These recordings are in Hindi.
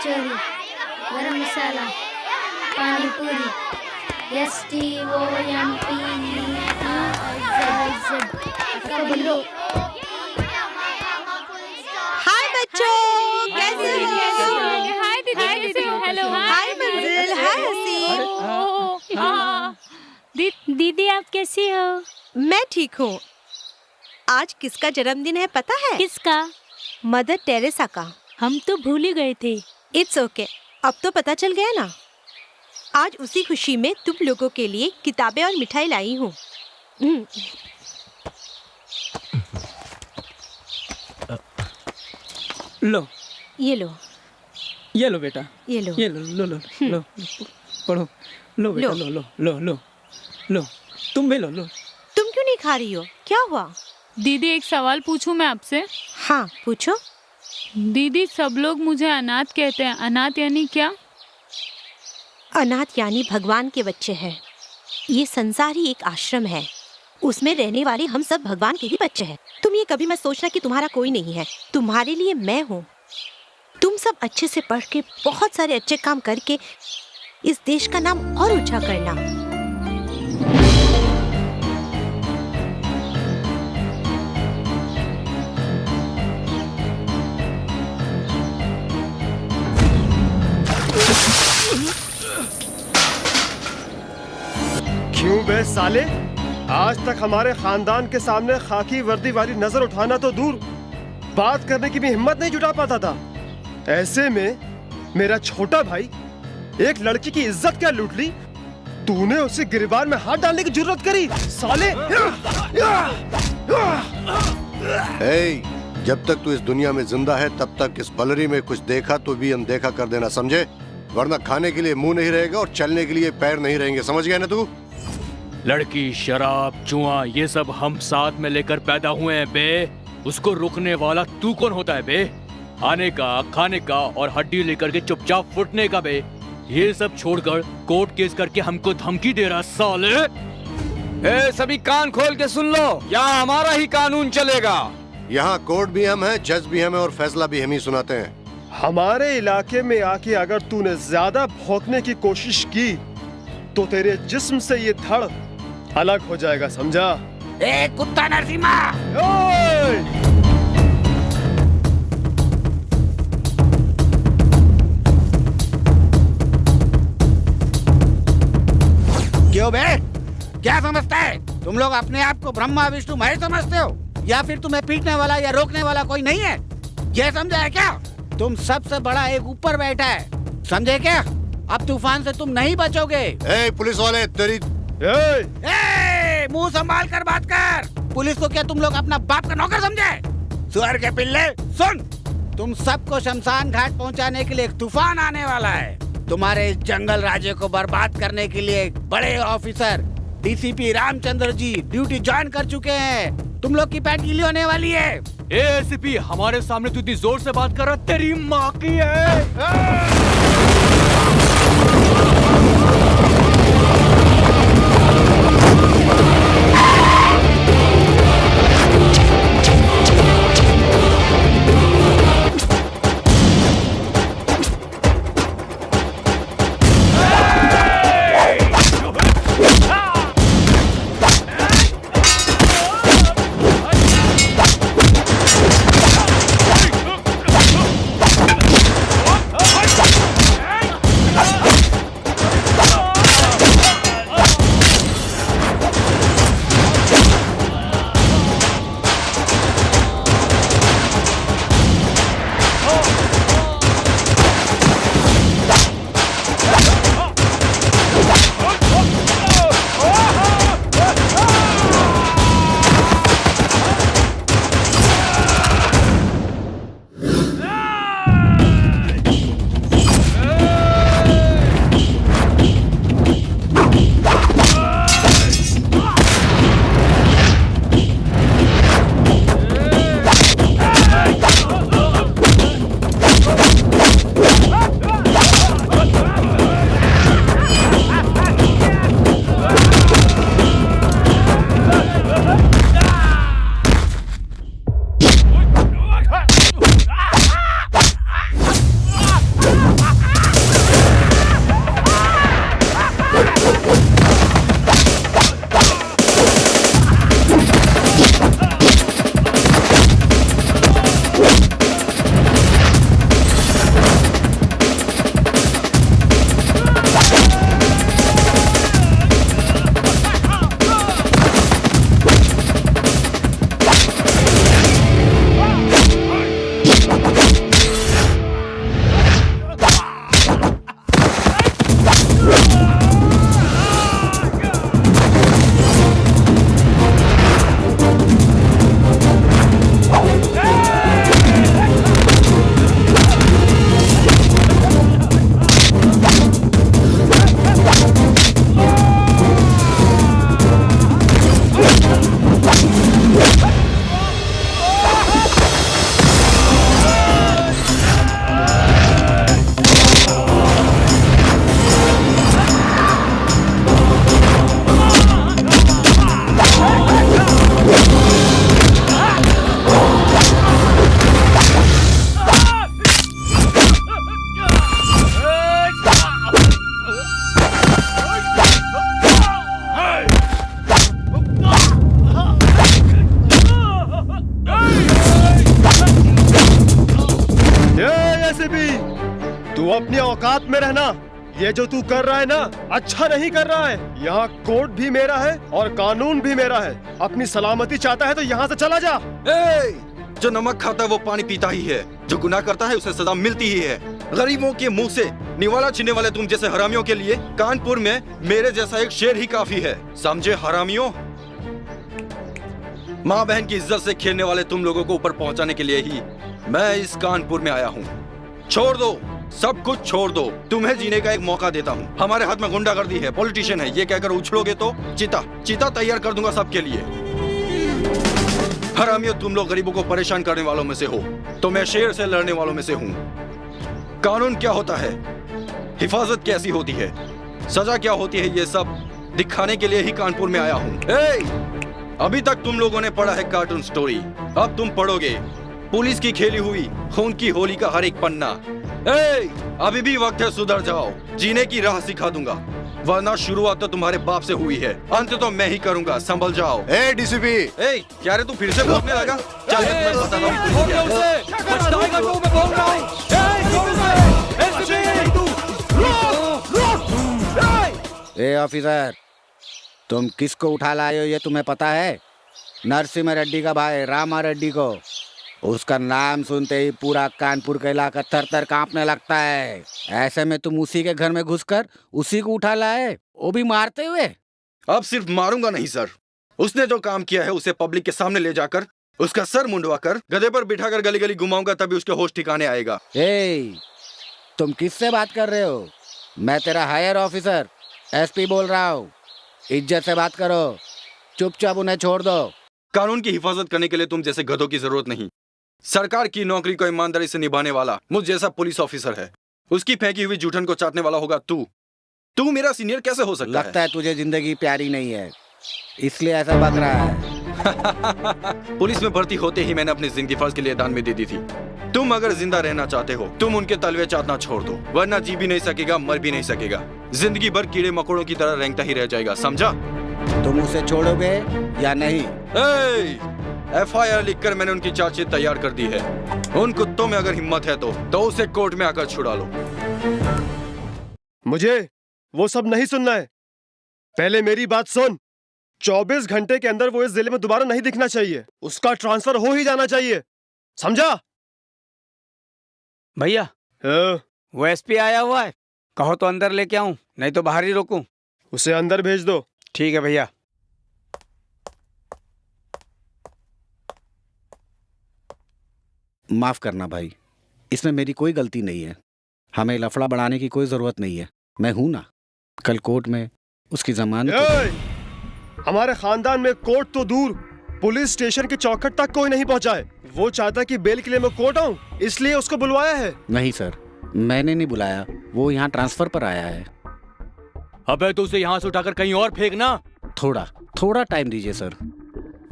कचौरी, गरम मसाला, पानी पूरी, STOMPZZ बोलो। हाय बच्चों, कैसे हो? हाय दीदी, कैसे हो? हेलो। हाय मंजिल, हाय हसीन। दीदी आप कैसी हो? मैं ठीक हूँ। आज किसका जन्मदिन है पता है? किसका? मदर टेरेसा का। हम तो भूल ही गए थे। इट्स ओके, अब तो पता चल गया ना। आज उसी खुशी में तुम लोगों के लिए किताबें और मिठाई लाई हूँ। लो, ये लो, ये लो बेटा, ये लो। ये लो लो लो लो, पढ़ो। लो बेटा, लो लो लो लो लो, तुम भी लो लो। तुम क्यों नहीं खा रही हो? क्या हुआ? दीदी एक सवाल पूछूं मैं आपसे? हाँ पूछो। दीदी सब लोग मुझे अनाथ कहते हैं, अनाथ यानी क्या? अनाथ यानी भगवान के बच्चे हैं। ये संसार ही एक आश्रम है, उसमें रहने वाले हम सब भगवान के ही बच्चे हैं। तुम ये कभी मत सोचना कि तुम्हारा कोई नहीं है, तुम्हारे लिए मैं हूँ। तुम सब अच्छे से पढ़ के बहुत सारे अच्छे काम करके इस देश का नाम और ऊंचा करना। क्यों बे साले, आज तक हमारे खानदान के सामने खाकी वर्दी वाली नजर उठाना तो दूर, बात करने की भी हिम्मत नहीं जुटा पाता था। ऐसे में मेरा छोटा भाई एक लड़की की इज्जत क्या लूट ली, तूने उसे गिरबान में हाथ डालने की जरूरत करी साले। जब तक तू इस दुनिया में जिंदा है तब तक इस बलरी में कुछ देखा तो भी अनदेखा कर देना, समझे? वरना खाने के लिए मुंह नहीं रहेगा और चलने के लिए पैर नहीं रहेंगे, समझ गया ना तू? लड़की, शराब, जुआ, ये सब हम साथ में लेकर पैदा हुए हैं बे। उसको रोकने वाला तू कौन होता है बे? आने का, खाने का और हड्डी लेकर के चुपचाप फुटने का बे। ये सब छोड़कर कोर्ट केस करके हमको धमकी दे रहा साले। सभी कान खोल के सुन लो, यहाँ हमारा ही कानून चलेगा। यहाँ कोर्ट भी हम हैं, जज भी हम हैं और फैसला भी हम ही सुनाते हैं। हमारे इलाके में आके अगर तूने ज्यादा भौंकने की कोशिश की तो तेरे जिस्म से ये धड़ अलग हो जाएगा, समझा? कुत्ता नरसिम्हा! क्यों बे? क्या समझता है? तुम लोग अपने आप को ब्रह्मा विष्णु महेश समझते हो, या फिर तुम्हें पीटने वाला या रोकने वाला कोई नहीं है? ये समझा है क्या? तुम सबसे बड़ा एक ऊपर बैठा है, समझे क्या? अब तूफान से तुम नहीं बचोगे। पुलिस वाले तेरी मुंह संभाल कर बात कर। पुलिस को क्या तुम लोग अपना बाप का नौकर समझे? सुअर के पिल्ले, सुन, तुम सबको शमशान घाट पहुंचाने के लिए एक तूफान आने वाला है। तुम्हारे इस जंगल राज्य को बर्बाद करने के लिए एक बड़े officer DCP Ramchandra ji duty join कर चुके हैं। तुम लोग की पैंट गीली होने वाली है। एसीपी, हमारे सामने तू इतनी जोर से बात कर रहा, तेरी माँ की है। औकात में रहना। ये जो तू कर रहा है ना, अच्छा नहीं कर रहा है। यहाँ कोर्ट भी मेरा है और कानून भी मेरा है। अपनी सलामती चाहता है तो यहाँ से चला जा। जो नमक खाता है वो पानी पीता ही है, जो गुनाह करता है उसे सजा मिलती ही है। गरीबों के मुंह से निवाला छीनने वाले तुम जैसे हरामियों के लिए कानपुर में मेरे जैसा एक शेर ही काफी है, समझे हरामियों। माँ बहन की इज्जत से खेलने वाले तुम लोगों को ऊपर पहुंचाने के लिए ही मैं इस कानपुर में आया हूँ। छोड़ दो, सब कुछ छोड़ दो, तुम्हें जीने का एक मौका देता हूँ। हमारे हाथ में गुंडागर्दी है, पॉलिटिशियन है, ये कहकर उछलोगे तो चिता तैयार कर दूंगा सबके लिए। हरामियों, तुम लोग गरीबों को परेशान करने वालों में से हो, तो मैं शेर से लड़ने वालों में से हूँ। कानून क्या होता है, हिफाजत कैसी होती है, सजा क्या होती है, ये सब दिखाने के लिए ही कानपुर में आया हूँ। अभी तक तुम लोगों ने पढ़ा है कार्टून स्टोरी, अब तुम पढ़ोगे पुलिस की खेली हुई खून की होली का हर एक पन्ना। अभी भी वक्त है, सुधर जाओ, जीने की राह सिखा दूंगा, वरना शुरुआत तो तुम्हारे बाप से हुई है, अंत तो मैं ही करूंगा, संभल जाओ। डीसीपी, क्या रे तू फिर से बोलने लगा? चल मैं तुम्हें बताता हूँ। ऑफिसर, तुम किसको उठा लाए हो ये तुम्हें पता है? नरसिम्हा रेड्डी का भाई रामा रेड्डी को। उसका नाम सुनते ही पूरा कानपुर का इलाका थर थर कांपने लगता है। ऐसे में तुम उसी के घर में घुसकर उसी को उठा लाए, वो भी मारते हुए। अब सिर्फ मारूंगा नहीं सर, उसने जो काम किया है उसे पब्लिक के सामने ले जाकर उसका सर मुंडवा कर गधे पर बिठाकर गली गली घुमाऊंगा, तभी उसके होश ठिकाने आएगा। तुम किससे बात कर रहे हो? मैं तेरा हायर ऑफिसर एसपी बोल रहा हूँ, इज्जत से बात करो, चुपचाप उन्हें छोड़ दो। कानून की हिफाजत करने के लिए तुम जैसे गधों की जरूरत नहीं। सरकार की नौकरी को ईमानदारी से निभाने वाला मुझ जैसा पुलिस ऑफिसर है, उसकी फेंकी हुई जूठन को चाटने वाला होगा तू मेरा सीनियर कैसे हो सकता है? लगता है तुझे जिंदगी प्यारी नहीं है, इसलिए ऐसा बक रहा है। पुलिस में भर्ती होते ही मैंने अपनी जिंदगी फर्ज के लिए दान में दे दी थी। तुम अगर जिंदा रहना चाहते हो, तुम उनके तलवे चाटना छोड़ दो, वरना जी भी नहीं सकेगा, मर भी नहीं सकेगा, जिंदगी भर कीड़े मकोड़ों की तरह रेंगता ही रह जाएगा, समझा? तुम उसे छोड़ोगे या नहीं? FIR लिखकर मैंने उनकी चार्जशीट तैयार कर दी है। उन कुत्तों में अगर हिम्मत है तो उसे कोर्ट में आकर छुड़ा लो। मुझे वो सब नहीं सुनना है, पहले मेरी बात सुन। 24 घंटे के अंदर वो इस जिले में दोबारा नहीं दिखना चाहिए, उसका ट्रांसफर हो ही जाना चाहिए, समझा? भैया, वो एसपी आया हुआ है, कहो तो अंदर लेके आऊं, नहीं तो बाहर ही रोकूं? उसे अंदर भेज दो। ठीक है भैया। माफ करना भाई, इसमें मेरी कोई गलती नहीं है, हमें लफड़ा बढ़ाने की कोई जरूरत नहीं है, मैं हूं ना। कल कोर्ट में उसकी जमानत। हमारे खानदान में कोर्ट तो दूर, पुलिस स्टेशन के चौखट तक कोई नहीं पहुंचा है। वो चाहता कि बेल के लिए मैं कोर्ट आऊं, इसलिए उसको बुलवाया है। नहीं सर, मैंने नहीं बुलाया, वो यहाँ ट्रांसफर पर आया है। अबे तो उसे यहाँ से उठाकर कहीं और फेंकना। थोड़ा टाइम दीजिए सर,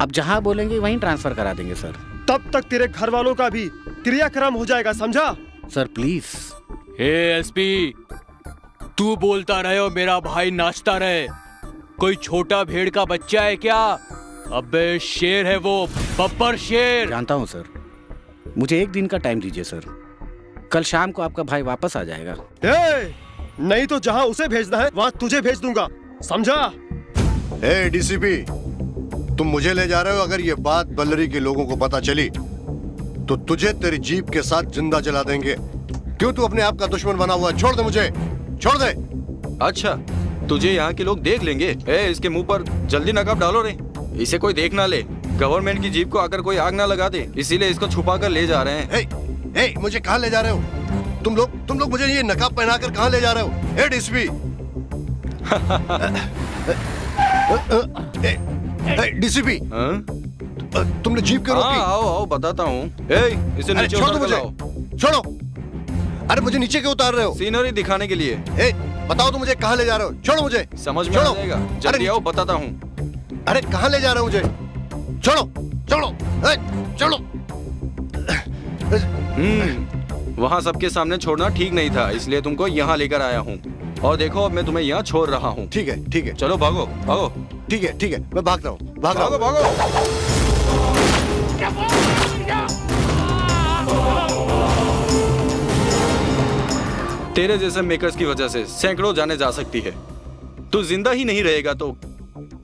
अब जहाँ बोलेंगे वहीं ट्रांसफर करा देंगे सर। तब तक तेरे घर वालों का भी क्रियाक्रम हो जाएगा, समझा? Sir please. एसपी, तू बोलता रहे और मेरा भाई नाचता रहे, कोई छोटा भेड़ का बच्चा है क्या? अबे शेर है वो, बब्बर शेर। जानता हूँ सर, मुझे एक दिन का टाइम दीजिए सर, कल शाम को आपका भाई वापस आ जाएगा। नहीं तो जहाँ उसे भेजना है वहाँ तुझे भेज दूंगा, समझा? डीसीपी, तुम मुझे ले जा रहे हो, अगर ये बात बल्लरी के लोगों को पता चली तो तुझे तेरी जीप के साथ जिंदा जला देंगे। क्यों तू अपने आप का दुश्मन बना हुआ है? छोड़ दे मुझे, छोड़ दे। अच्छा, तुझे यहाँ के लोग देख लेंगे? इसके मुंह पर जल्दी नकाब डालो रे, इसे कोई देख ना ले, गवर्नमेंट की जीप को आकर कोई आग ना लगा दे, इसीलिए इसको छुपा कर ले जा रहे हैं। मुझे कहाँ ले जा रहे हो तुम लोग मुझे ये नकाब पहनाकर कहाँ ले जा रहे हो? डीसीपी, डीसीपी, तुमने जीप क्यों रोकी? आओ बताता हूँ। इसे नीचे छोड़ो उतार मुझे, लाओ। छोड़ो। अरे मुझे नीचे क्यों उतार रहे हो? सीनरी दिखाने के लिए। बताओ तो मुझे कहाँ ले जा रहे हो? छोड़ो मुझे। समझ में आ जाएगा, जल्दी आओ बताता हूँ। अरे कहाँ ले जा रहे हो मुझे? छोड़ो, छोड़ो, छोड़ो। वहाँ सबके सामने छोड़ना ठीक नहीं था, इसलिए तुमको यहाँ लेकर आया हूँ, और देखो अब मैं तुम्हें यहाँ छोड़ रहा हूँ। ठीक है, चलो भागो भागो। ठीक है, मैं भागता हूँ, भागो। तेरे जैसे मेकर्स की वजह से सैकड़ों जाने जा सकती है। तू जिंदा ही नहीं रहेगा तो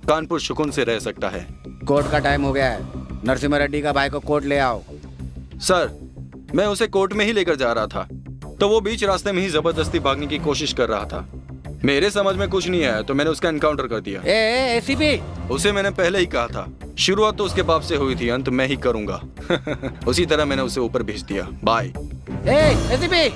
कानपुर सुकून से रह सकता है। कोर्ट का टाइम हो गया है, नरसिम्हा रेड्डी का भाई को कोर्ट ले आओ। सर, मैं उसे कोर्ट में ही लेकर जा रहा था तो वो बीच रास्ते में ही जबरदस्ती भागने की कोशिश कर रहा था। मेरे समझ में कुछ नहीं आया तो मैंने उसका एनकाउंटर कर दिया। एसीपी, उसे मैंने पहले ही कहा था, शुरुआत तो उसके बाप से हुई थी, अंत मैं ही करूंगा। उसी तरह मैंने उसे ऊपर भेज दिया। बाय। एसीपी,